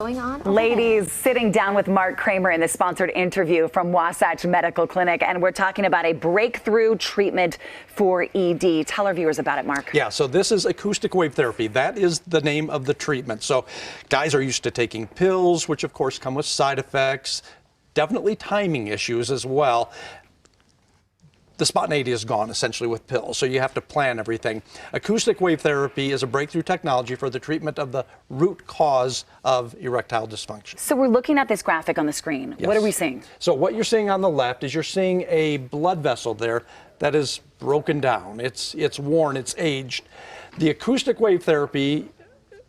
Going on? Ladies, sitting down with Mark Kramer in this sponsored interview from Wasatch Medical Clinic, and we're talking about a breakthrough treatment for ED. Tell our viewers about it, Mark. Yeah, so this is acoustic wave therapy. That is the name of the treatment. So guys are used to taking pills, which of course come with side effects, definitely timing issues as well. The spontaneity is gone essentially with pills, so you have to plan everything. Acoustic wave therapy is a breakthrough technology for the treatment of the root cause of erectile dysfunction. So we're looking at this graphic on the screen. Yes. What are we seeing? So what you're seeing on the left is you're seeing a blood vessel there that is broken down. It's worn, it's aged. The acoustic wave therapy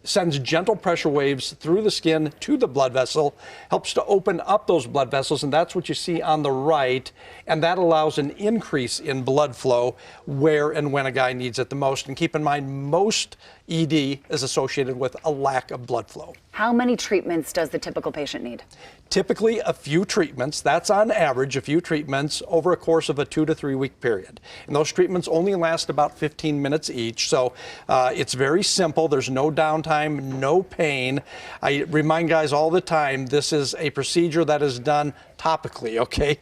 sends gentle pressure waves through the skin to the blood vessel, helps to open up those blood vessels, and that's what you see on the right, and that allows an increase in blood flow where and when a guy needs it the most. And keep in mind, most ED is associated with a lack of blood flow. How many treatments does the typical patient need? Typically a few treatments. That's on average a few treatments over a course of a 2 to 3 week period. And those treatments only last about 15 minutes each. So it's very simple. There's no downtime, no pain. I remind guys all the time, this is a procedure that is done topically, okay?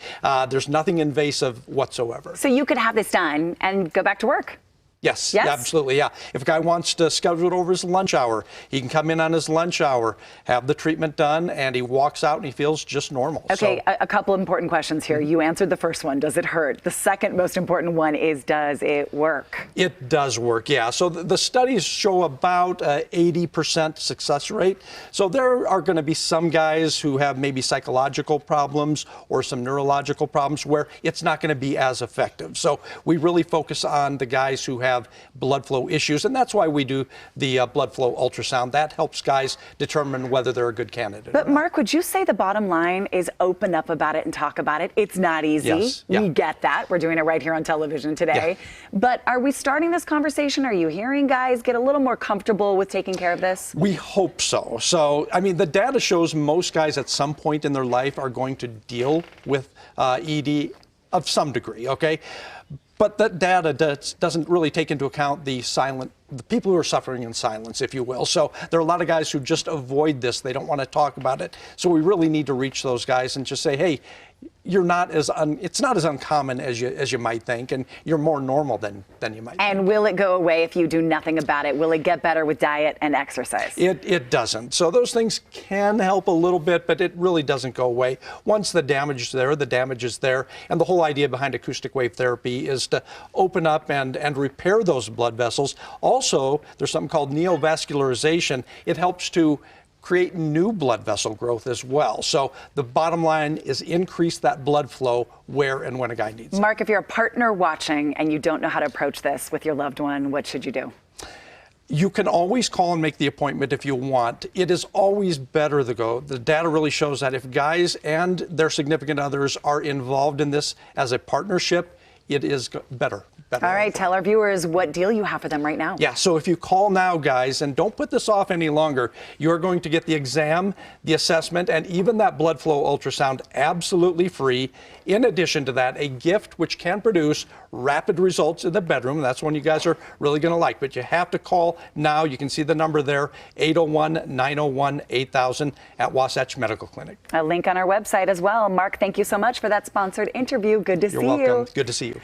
There's nothing invasive whatsoever. So you could have this done and go back to work? Yes, Yes? Absolutely, yeah. If a guy wants to schedule it over his lunch hour, he can come in on his lunch hour, have the treatment done, and he walks out and he feels just normal. Okay, so, a couple important questions here. You answered the first one, does it hurt? The second most important one is, does it work? It does work, yeah. So the studies show about 80% success rate. So there are going to be some guys who have maybe psychological problems or some neurological problems where it's not going to be as effective. So we really focus on the guys who have blood flow issues, and that's why we do the blood flow ultrasound. That helps guys determine whether they're a good candidate. But Mark, would you say the bottom line is open up about it and talk about it? It's not easy. Yes. Yeah. We get that. We're doing it right here on television today. Yeah. But are we starting this conversation? Are you hearing guys get a little more comfortable with taking care of this? We hope so. So, I mean, the data shows most guys at some point in their life are going to deal with ED of some degree, okay? But that data doesn't really take into account the people who are suffering in silence, if you will. So there are a lot of guys who just avoid this. They don't want to talk about it. So we really need to reach those guys and just say, hey, you're not as it's not as uncommon as you might think, and you're more normal than you might think. And will it go away if you do nothing about it? Will it get better with diet and exercise? It doesn't. So those things can help a little bit, but it really doesn't go away. Once the damage is there, the damage is there. And the whole idea behind acoustic wave therapy is to open up and repair those blood vessels. Also, there's something called neovascularization. It helps to create new blood vessel growth as well. So the bottom line is increase that blood flow where and when a guy needs it. Mark, if you're a partner watching and you don't know how to approach this with your loved one, what should you do? You can always call and make the appointment if you want. It is always better to go. The data really shows that if guys and their significant others are involved in this as a partnership, it is better. All right, tell our viewers what deal you have for them right now. Yeah, so if you call now, guys, and don't put this off any longer, you're going to get the exam, the assessment, and even that blood flow ultrasound absolutely free. In addition to that, a gift which can produce rapid results in the bedroom. That's one you guys are really going to like, but you have to call now. You can see the number there, 801-901-8000 at Wasatch Medical Clinic. A link on our website as well. Mark, thank you so much for that sponsored interview. Good to see you. You're welcome. Good to see you.